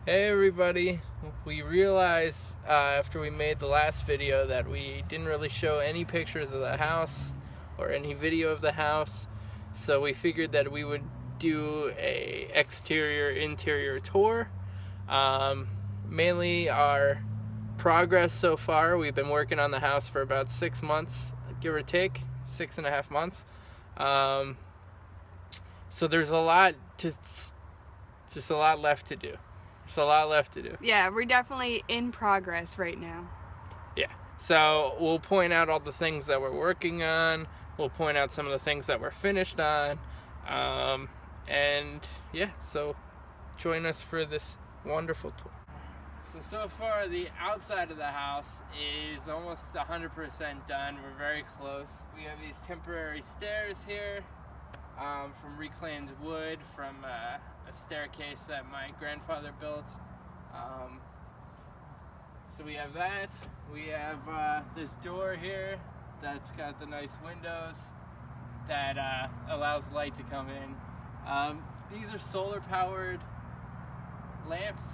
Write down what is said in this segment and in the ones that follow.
Hey everybody, we realized after we made the last video that we didn't really show any pictures of the house or any video of the house, so we figured that we would do a interior tour. Mainly our progress so far. We've been working on the house for about 6 months, give or take, 6.5 months. So there's just a lot left to do. There's a lot left to do. Yeah, we're definitely in progress right now. Yeah. So we'll point out all the things that we're working on. We'll point out some of the things that we're finished on. And yeah, so join us for this wonderful tour. So far the outside of the house is almost 100% done. We're very close. We have these temporary stairs here from reclaimed wood from a staircase that my grandfather built. So we have that. We have this door here that's got the nice windows that allows light to come in. These are solar powered lamps.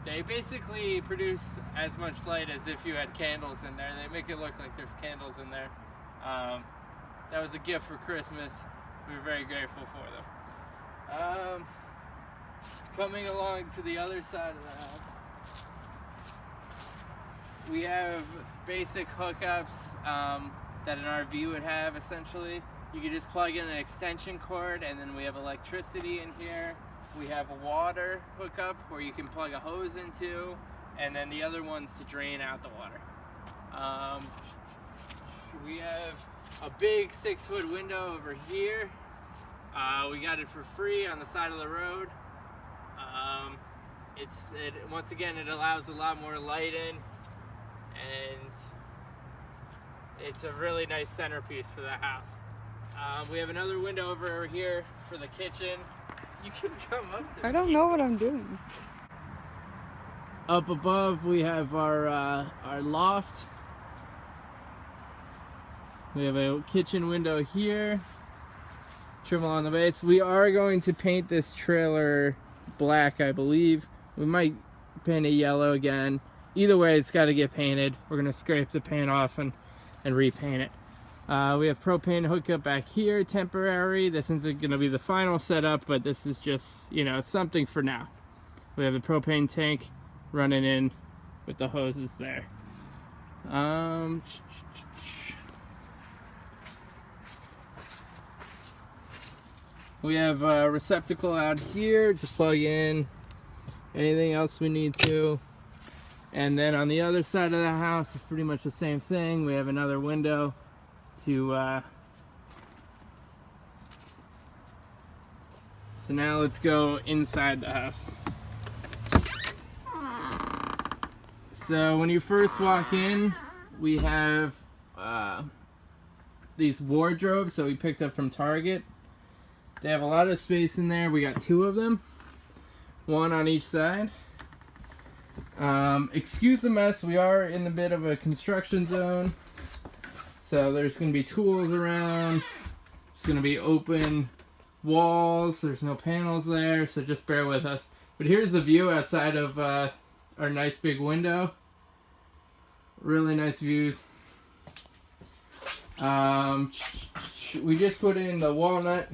They basically produce as much light as if you had candles in there. They make it look like there's candles in there. That was a gift for Christmas. We were very grateful for them. Coming along to the other side of the house, we have basic hookups that an RV would have essentially. You can just plug in an extension cord, and then we have electricity in here. We have a water hookup where you can plug a hose into, and then the other one's to drain out the water. We have a big 6-foot window over here. We got it for free on the side of the road. Once again, it allows a lot more light in, and it's a really nice centerpiece for the house. We have another window over here for the kitchen. You can come up to I don't know what I'm doing. Up above we have our loft. We have a kitchen window here. Trim along the base. We are going to paint this trailer black, I believe. We might paint it yellow again. Either way, it's got to get painted. We're going to scrape the paint off and repaint it. We have propane hookup back here, temporary. This isn't going to be the final setup, but this is just, something for now. We have a propane tank running in with the hoses there. We have a receptacle out here to plug in anything else we need to. And then on the other side of the house is pretty much the same thing. We have another window to so now let's go inside the house. So when you first walk in, we have these wardrobes that we picked up from Target. They have a lot of space in there. We got 2 of them, 1 on each side. Excuse the mess, we are in a bit of a construction zone. So there's going to be tools around. There's going to be open walls. There's no panels there, so just bear with us. But here's the view outside of our nice big window. Really nice views. We just put in the walnut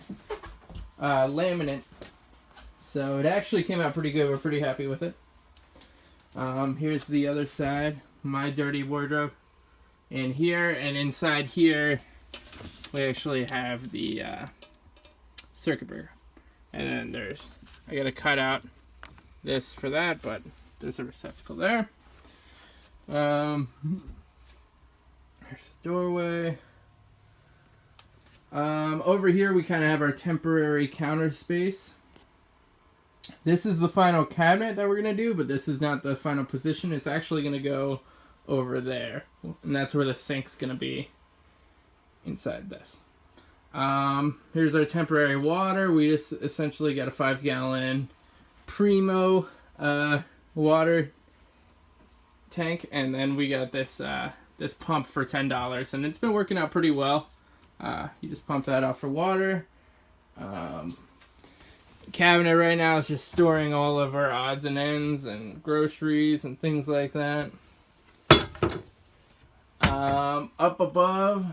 laminate, so it actually came out pretty good. We're pretty happy with it. Here's the other side, my dirty wardrobe in here, and inside here we actually have the circuit breaker, and then I gotta cut out this for that, but there's a receptacle there. There's the doorway. Over here we kind of have our temporary counter space. This is the final cabinet that we're going to do, but this is not the final position. It's actually going to go over there, and that's where the sink's going to be, inside this. Here's our temporary water. We just essentially got a 5-gallon Primo water tank, and then we got this pump for $10, and it's been working out pretty well. You just pump that out for water. cabinet right now is just storing all of our odds and ends and groceries and things like that. Up above,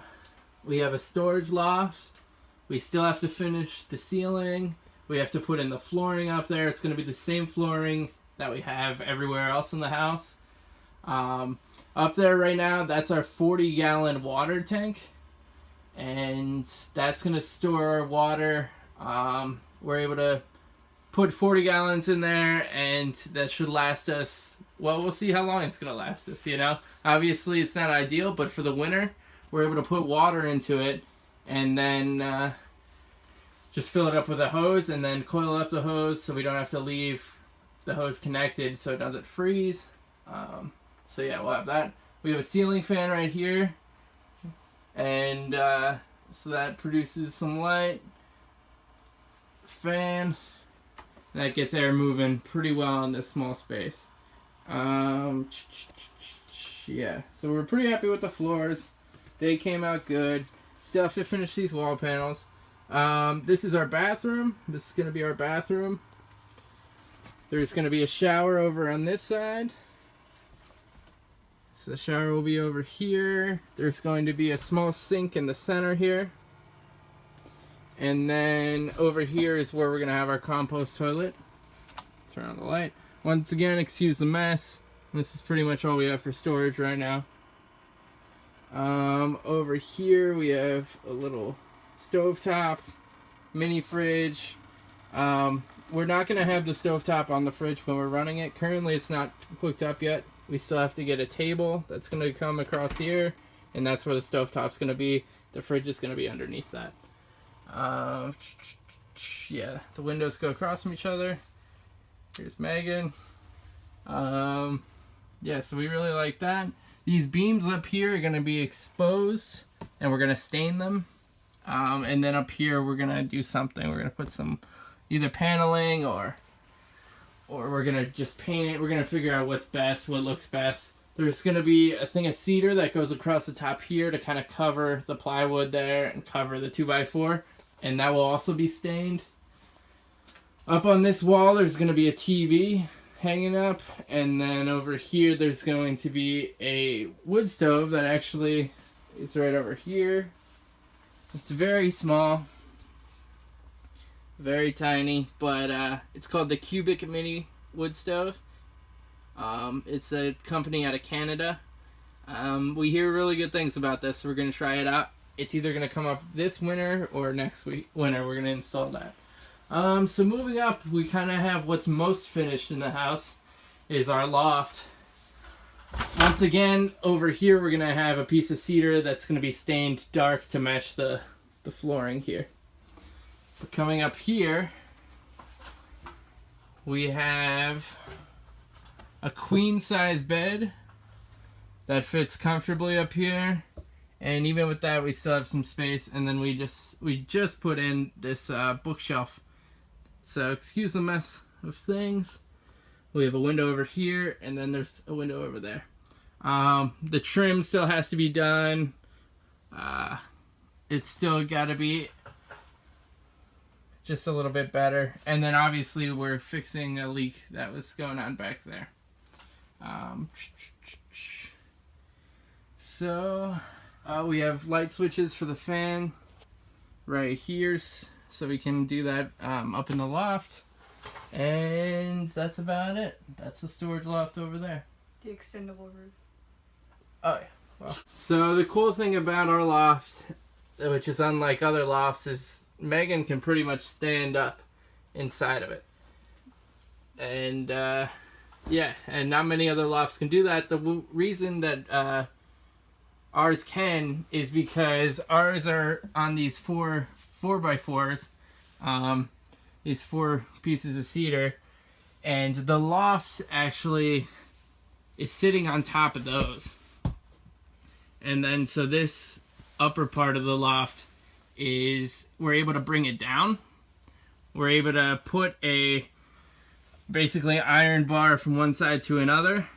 we have a storage loft. We still have to finish the ceiling. We have to put in the flooring up there. It's going to be the same flooring that we have everywhere else in the house. Up there right now, that's our 40-gallon water tank. And that's going to store our water. We're able to put 40 gallons in there, and that should last us, well, we'll see how long it's going to last us, you know? Obviously, it's not ideal, but for the winter, we're able to put water into it, and then just fill it up with a hose, and then coil up the hose so we don't have to leave the hose connected so it doesn't freeze. So yeah, we'll have that. We have a ceiling fan right here, and so that produces some light. Fan that gets air moving pretty well in this small space. Yeah, so we're pretty happy with the floors. They came out good. Still have to finish these wall panels. This is our bathroom. This is going to be our bathroom. There's going to be a shower over on this side. So the shower will be over here. There's going to be a small sink in the center here. And then over here is where we're going to have our compost toilet. Turn on the light. Once again, excuse the mess. This is pretty much all we have for storage right now. Over here we have a little stovetop, mini fridge. We're not going to have the stovetop on the fridge when we're running it. Currently it's not hooked up yet. We still have to get a table that's going to come across here, and that's where the stovetop's going to be. The fridge is going to be underneath that. Yeah, the windows go across from each other. Here's Megan. Yeah, so we really like that. These beams up here are going to be exposed, and we're going to stain them. And then up here we're going to do something. We're going to put some either paneling or we're going to just paint it. We're going to figure out what's best, what looks best. There's going to be a thing of cedar that goes across the top here to kind of cover the plywood there and cover the 2x4. And that will also be stained. Up on this wall there's going to be a TV hanging up. And then over here there's going to be a wood stove that actually is right over here. It's very small. Very tiny. But it's called the Cubic Mini Wood Stove. It's a company out of Canada. We hear really good things about this, so we're going to try it out. It's either going to come up this winter or next winter. We're going to install that. So moving up, we kind of have what's most finished in the house is our loft. Once again, over here we're going to have a piece of cedar that's going to be stained dark to match the flooring here. But coming up here, we have a queen size bed that fits comfortably up here, and even with that we still have some space. And then we just put in this bookshelf, so excuse the mess of things. We have a window over here, and then there's a window over there. The trim still has to be done. It's still got to be just a little bit better. And then obviously we're fixing a leak that was going on back there. So we have light switches for the fan right here, so we can do that up in the loft. And that's about it. That's the storage loft over there. The extendable roof. Oh yeah. Well, so the cool thing about our loft, which is unlike other lofts, is Megan can pretty much stand up inside of it. And yeah, and not many other lofts can do that. The reason that ours can is because ours are on these 4x4s, these 4 pieces of cedar, and the loft actually is sitting on top of those. And then so this upper part of the loft is, we're able to bring it down. We're able to put a basically iron bar from one side to another,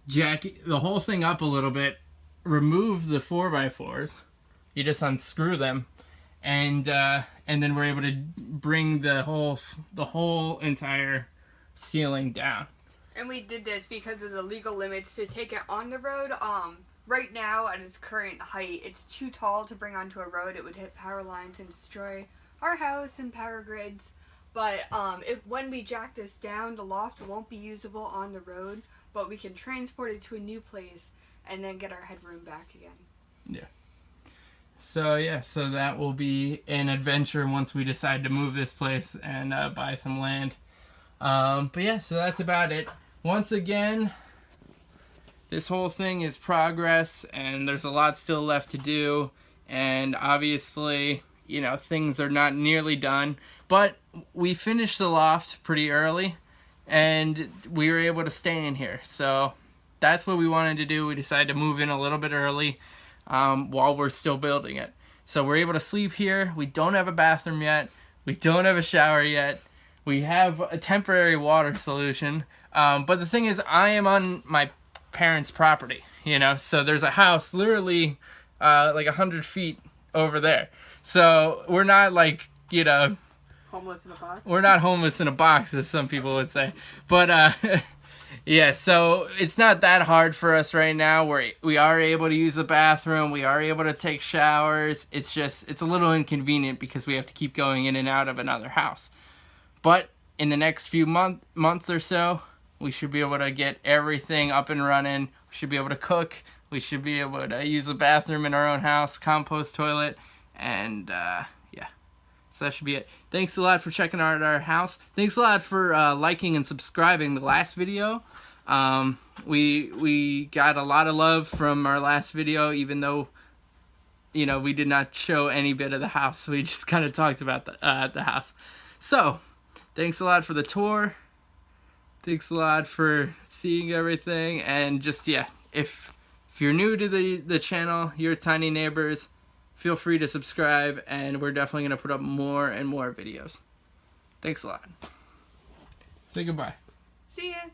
jack the whole thing up a little bit, remove the 4x4s. You just unscrew them, and then we're able to bring the whole entire ceiling down. And we did this because of the legal limits to take it on the road. Right now, at its current height, it's too tall to bring onto a road. It would hit power lines and destroy our house and power grids. But when we jack this down, the loft won't be usable on the road, but we can transport it to a new place and then get our headroom back again. Yeah. So that will be an adventure once we decide to move this place and buy some land. But yeah, so that's about it. Once again, this whole thing is progress, and there's a lot still left to do. And obviously, you know, things are not nearly done. But we finished the loft pretty early, and we were able to stay in here. So that's what we wanted to do. We decided to move in a little bit early while we're still building it. So we're able to sleep here. We don't have a bathroom yet. We don't have a shower yet. We have a temporary water solution. But the thing is, I am on my parents' property, you know, so there's a house literally like 100 feet over there. So we're not like, you know, Homeless in a box? We're not homeless in a box, as some people would say. But yeah, so it's not that hard for us right now. We are able to use the bathroom. We are able to take showers. It's a little inconvenient because we have to keep going in and out of another house. But in the next few months or so, we should be able to get everything up and running. We should be able to cook. We should be able to use the bathroom in our own house, compost toilet, and yeah. So that should be it. Thanks a lot for checking out our house. Thanks a lot for liking and subscribing the last video. We got a lot of love from our last video, even though, you know, we did not show any bit of the house. We just kind of talked about the house. So, thanks a lot for the tour. Thanks a lot for seeing everything. And just, yeah, if you're new to the channel, you're tiny neighbors, feel free to subscribe, and we're definitely going to put up more and more videos. Thanks a lot. Say goodbye. See ya.